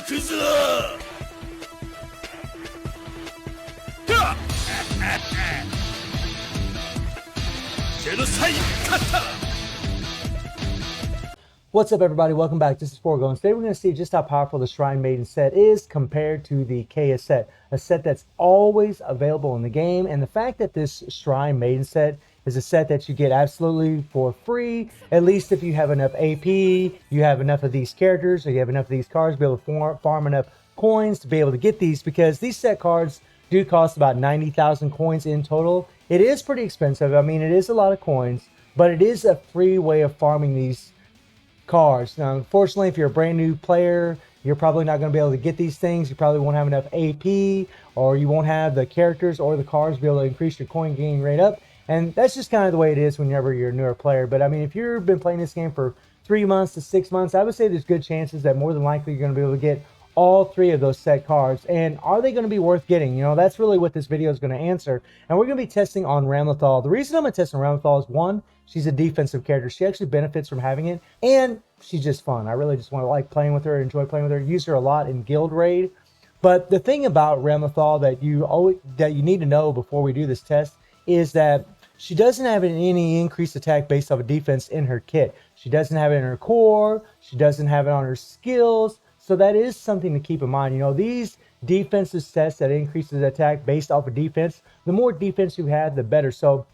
くぞ。What's up, everybody? Welcome back. This is Forgo, and today we're going to see just how powerful the Shrine Maiden set is compared to the KS set, a set that's always available in the game. And the fact that this Shrine Maiden set is a set that you get absolutely for free, at least if you have enough AP, you have enough of these characters, or you have enough of these cards to be able to farm enough coins to be able to get these, because these set cards do cost about 90,000 coins in total. It is pretty expensive. I mean, it is a lot of coins, but it is a free way of farming these cards. Now, unfortunately, if you're a brand new player, you're probably not going to be able to get these things. You probably won't have enough AP, or you won't have the characters or the cards to be able to increase your coin gain rate up. And that's just kind of the way it is whenever you're a newer player. But I mean, if you've been playing this game for 3 months to 6 months, I would say there's good chances that more than likely you're going to be able to get all 3 of those set cards. And are they going to be worth getting? You know, that's really what this video is going to answer. And we're going to be testing on Ramlethal. The reason I'm going to test on Ramlethal is, one, she's a defensive character. She actually benefits from having it, and she's just fun. I really just want to like playing with her, enjoy playing with her, use her a lot in Guild Raid. But the thing about Ramlethal that you need to know before we do this test is that she doesn't have any increased attack based off of defense in her kit. She doesn't have it in her core. She doesn't have it on her skills. So that is something to keep in mind. You know, these defensive sets that increases attack based off of defense, the more defense you have, the better. So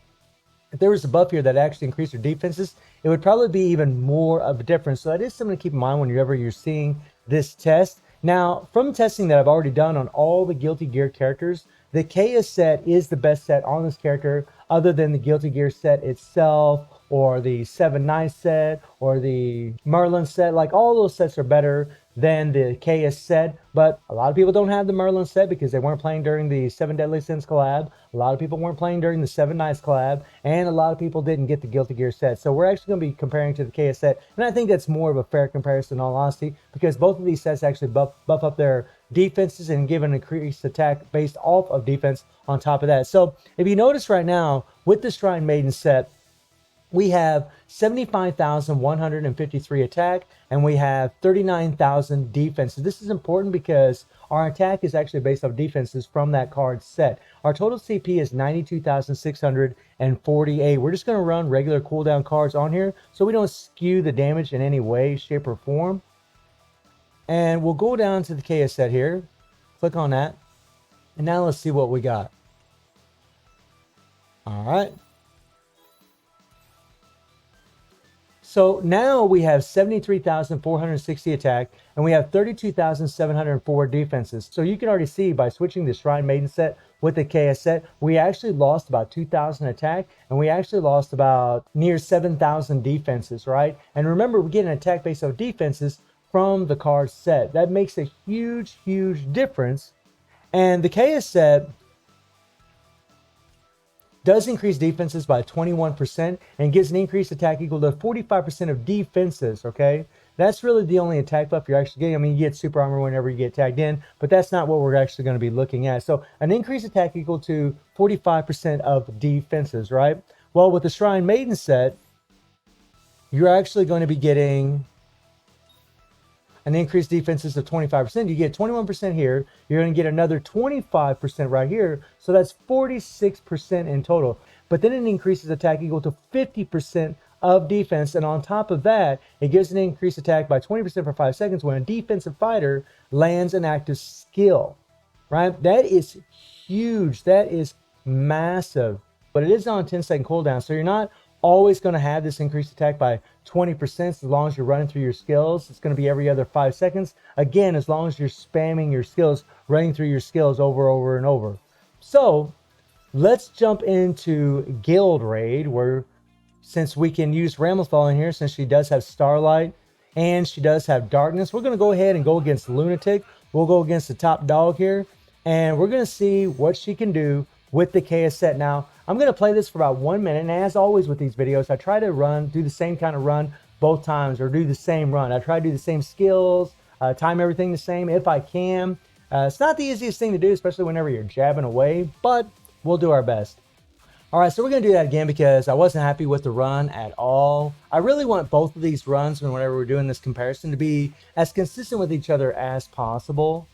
if there was a buff here that actually increased your defenses, it would probably be even more of a difference. So that is something to keep in mind whenever you're seeing this test. Now, from testing that I've already done on all the Guilty Gear characters, the KS set is the best set on this character, other than the Guilty Gear set itself, or the 7-9 set, or the Merlin set. Like, all those sets are better than the KS set, but a lot of people don't have the Merlin set because they weren't playing during the 7 Deadly Sins collab. A lot of people weren't playing during the 7 Nights collab, and a lot of people didn't get the Guilty Gear set. So we're actually going to be comparing to the KS set, and I think that's more of a fair comparison in all honesty, because both of these sets actually buff up their defenses and give an increased attack based off of defense on top of that. So if you notice right now, with the Shrine Maiden set, we have 75,153 attack, and we have 39,000 defenses. This is important because our attack is actually based off defenses from that card set. Our total CP is 92,648. We're just going to run regular cooldown cards on here so we don't skew the damage in any way, shape, or form. And we'll go down to the KS set here, click on that, and now let's see what we got. All right. So now we have 73,460 attack, and we have 32,704 defenses. So you can already see by switching the Shrine Maiden set with the KS set, we actually lost about 2,000 attack, and we actually lost about near 7,000 defenses, right? And remember, we get an attack based on defenses from the card set. That makes a huge, huge difference. And the KS set does increase defenses by 21% and gives an increased attack equal to 45% of defenses, okay? That's really the only attack buff you're actually getting. I mean, you get super armor whenever you get tagged in, but that's not what we're actually going to be looking at. So an increased attack equal to 45% of defenses, right? Well, with the Shrine Maiden set, you're actually going to be getting an increased defenses of 25%. You get 21% here. You're going to get another 25% right here. So that's 46% in total. But then it increases attack equal to 50% of defense. And on top of that, it gives an increased attack by 20% for 5 seconds when a defensive fighter lands an active skill, right? That is huge. That is massive. But it is on a 10-second cooldown. So you're not always going to have this increased attack by 20% as long as you're running through your skills. It's going to be every other 5 seconds. Again, as long as you're spamming your skills, running through your skills over and over. So let's jump into Guild Raid, where since we can use Ramlethal in here, since she does have Starlight and she does have Darkness, we're going to go ahead and go against Lunatic. We'll go against the top dog here, and we're going to see what she can do with the KS set. Now, I'm going to play this for about 1 minute, and as always with these videos, I try to do the same kind of run both times, or do the same run. I try to do the same skills, time everything the same if I can. It's not the easiest thing to do, especially whenever you're jabbing away, but we'll do our best. All right, so we're going to do that again because I wasn't happy with the run at all. I really want both of these runs, whenever we're doing this comparison, to be as consistent with each other as possible.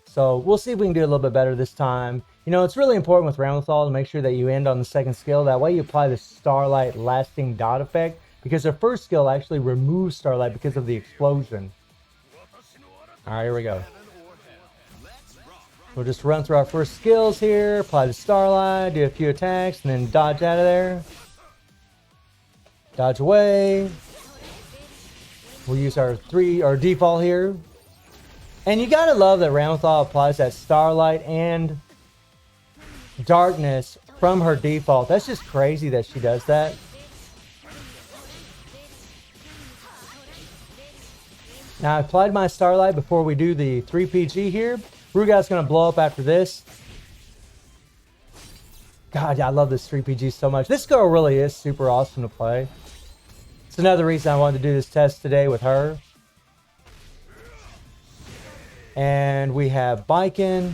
So we'll see if we can do a little bit better this time. You know, it's really important with Ramlethal to make sure that you end on the second skill. That way you apply the Starlight Lasting Dot effect, because the first skill actually removes Starlight because of the explosion. All right, here we go. We'll just run through our first skills here, apply the Starlight, do a few attacks, and then dodge out of there. Dodge away. We'll use our default here. And you gotta love that Ramlethal applies that Starlight and Darkness from her default. That's just crazy that she does that. Now I applied my Starlight before we do the 3PG here. Rugao's going to blow up after this. God, I love this 3PG so much. This girl really is super awesome to play. It's another reason I wanted to do this test today with her. And we have Biken.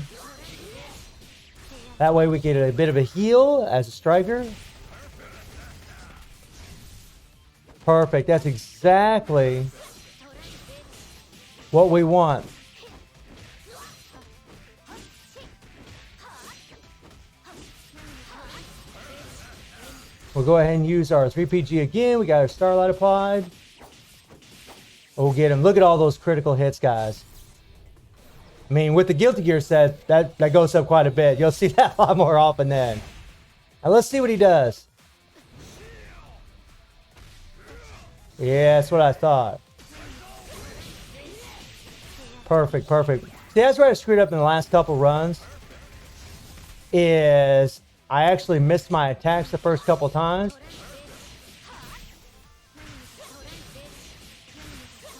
That way we get a bit of a heal as a striker. Perfect. That's exactly what we want. We'll go ahead and use our 3PG again. We got our Starlight applied. We'll get him. Look at all those critical hits, guys. I mean, with the Guilty Gear set, that goes up quite a bit. You'll see that a lot more often then. Now let's see what he does. Yeah, that's what I thought. Perfect, perfect. See, that's where I screwed up in the last couple runs. Is I actually missed my attacks the first couple times.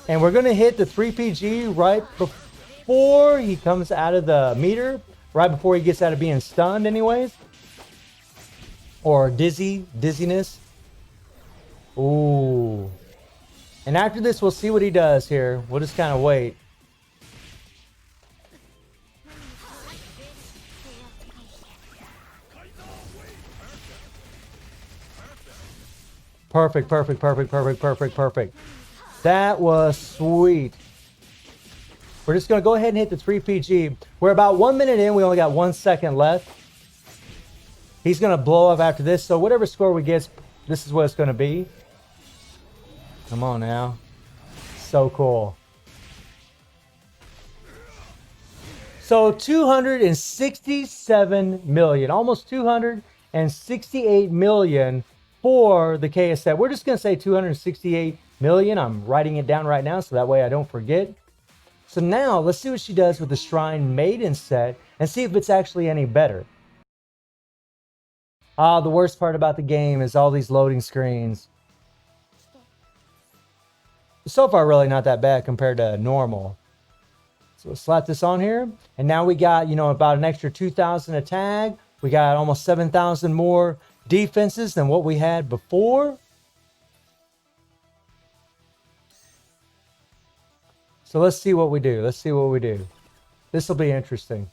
And we're going to hit the 3PG right before he comes out of the meter. Right before he gets out of being stunned anyways. Or dizziness. Ooh. And after this, we'll see what he does here. We'll just kind of wait. Perfect, perfect, perfect, perfect, perfect, perfect. That was sweet. We're just going to go ahead and hit the 3PG. We're about 1 minute in. We only got 1 second left. He's going to blow up after this. So whatever score we get, this is what it's going to be. Come on now. So cool. So 267 million. Almost 268 million for the KS set. We're just going to say 268 million. I'm writing it down right now so that way I don't forget. So now let's see what she does with the Shrine Maiden set and see if it's actually any better. The worst part about the game is all these loading screens. So far, really not that bad compared to normal. So we'll slap this on here. And now we got, you know, about an extra 2,000 attack. We got almost 7,000 more defenses than what we had before. So let's see what we do. Let's see what we do. This will be interesting.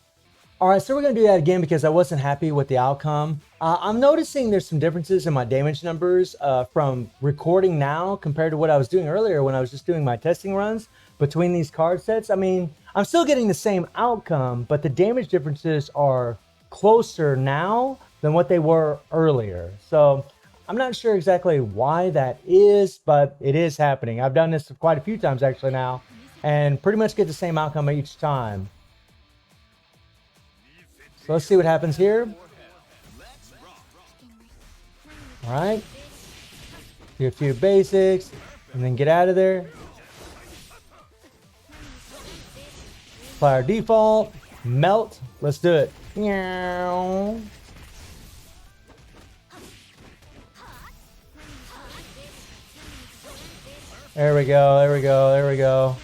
All right, so we're going to do that again because I wasn't happy with the outcome. I'm noticing there's some differences in my damage numbers from recording now compared to what I was doing earlier when I was just doing my testing runs between these card sets. I mean, I'm still getting the same outcome, but the damage differences are closer now than what they were earlier. So I'm not sure exactly why that is, but it is happening. I've done this quite a few times actually now and pretty much get the same outcome each time. So let's see what happens here. All right. Do a few basics and then get out of there. Apply our default. Melt. Let's do it. Meow. There we go. There we go. There we go.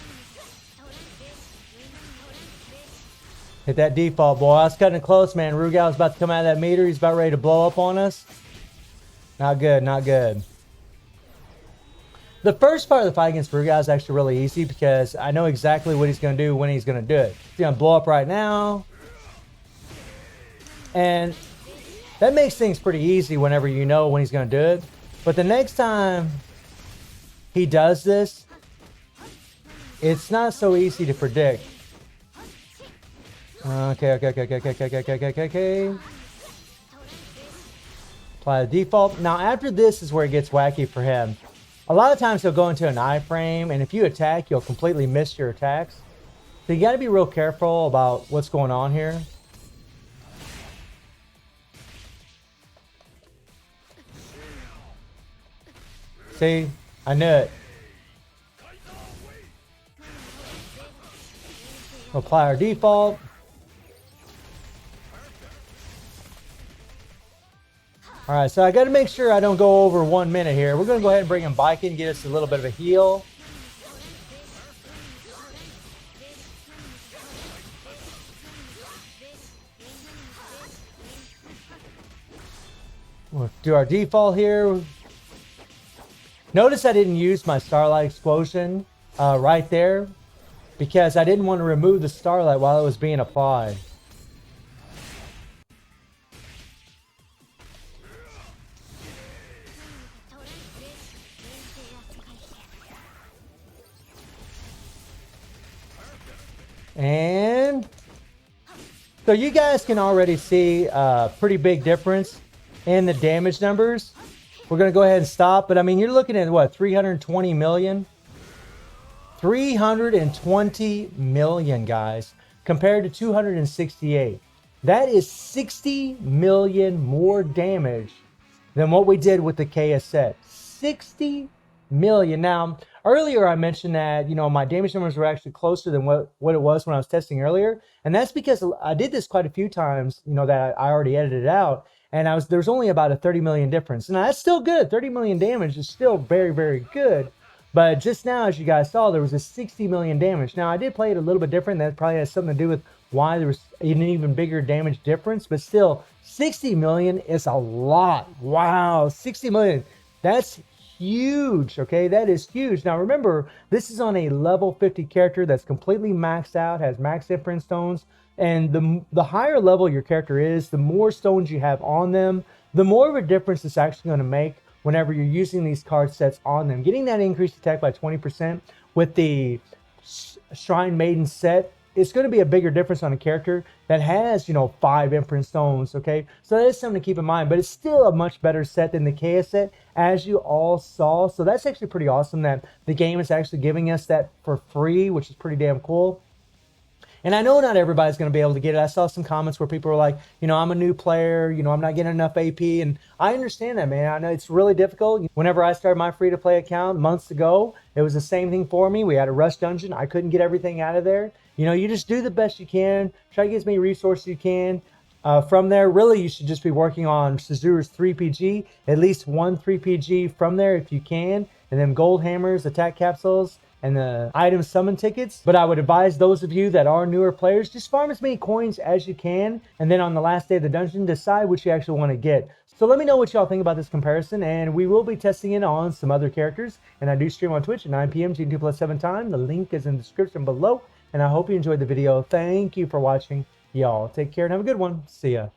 Hit that default, boy. I was cutting it close, man. Rugao's about to come out of that meter. He's about ready to blow up on us. Not good, not good. The first part of the fight against Rugao is actually really easy because I know exactly what he's going to do when he's going to do it. He's going to blow up right now. And That makes things pretty easy whenever you know when he's going to do it. But the next time he does this, it's not so easy to predict. Okay. Apply the default. Now after this is where it gets wacky for him. A lot of times he'll go into an iframe, and if you attack, you'll completely miss your attacks. So you got to be real careful about what's going on here. See? I knew it. Apply our default. Alright, so I got to make sure I don't go over 1 minute here. We're going to go ahead and bring him biking, get us a little bit of a heal. We'll do our default here. Notice I didn't use my Starlight Explosion right there because I didn't want to remove the Starlight while it was being applied. And so you guys can already see a pretty big difference in the damage numbers. We're going to go ahead and stop. But I mean, you're looking at what, 320 million? 320 million, guys, compared to 268. That is 60 million more damage than what we did with the KS set. 60 million. Now, earlier I mentioned that, you know, my damage numbers were actually closer than what it was when I was testing earlier. And that's because I did this quite a few times, you know, that I already edited it out. And there's only about a 30 million difference. Now, that's still good. 30 million damage is still very, very good. But just now, as you guys saw, there was a 60 million damage. Now, I did play it a little bit different. That probably has something to do with why there was an even bigger damage difference. But still, 60 million is a lot. Wow, 60 million. That's huge, okay? That is huge. Now, remember, this is on a level 50 character that's completely maxed out, has max imprint stones. And the higher level your character is, the more stones you have on them, the more of a difference it's actually going to make whenever you're using these card sets on them. Getting that increased attack by 20% with the Shrine Maiden set, it's going to be a bigger difference on a character that has, you know, 5 imprint stones, okay? So that is something to keep in mind, but it's still a much better set than the KS set, as you all saw. So that's actually pretty awesome that the game is actually giving us that for free, which is pretty damn cool. And I know not everybody's going to be able to get it. I saw some comments where people were like, you know, I'm a new player, you know, I'm not getting enough AP. And I understand that, man. I know it's really difficult. Whenever I started my free-to-play account months ago, it was the same thing for me. We had a rush dungeon. I couldn't get everything out of there. You know, you just do the best you can. Try to get as many resources you can. From there, really, you should just be working on Suzuru's 3PG. At least one 3PG from there if you can. And then gold hammers, attack capsules, and the item summon tickets. But I would advise those of you that are newer players, just farm as many coins as you can, and then on the last day of the dungeon, decide what you actually want to get. So let me know what y'all think about this comparison, and we will be testing it on some other characters. And I do stream on Twitch at 9 p.m. GT+7 time. The link is in the description below, and I hope you enjoyed the video. Thank you for watching. Y'all take care and have a good one. See ya.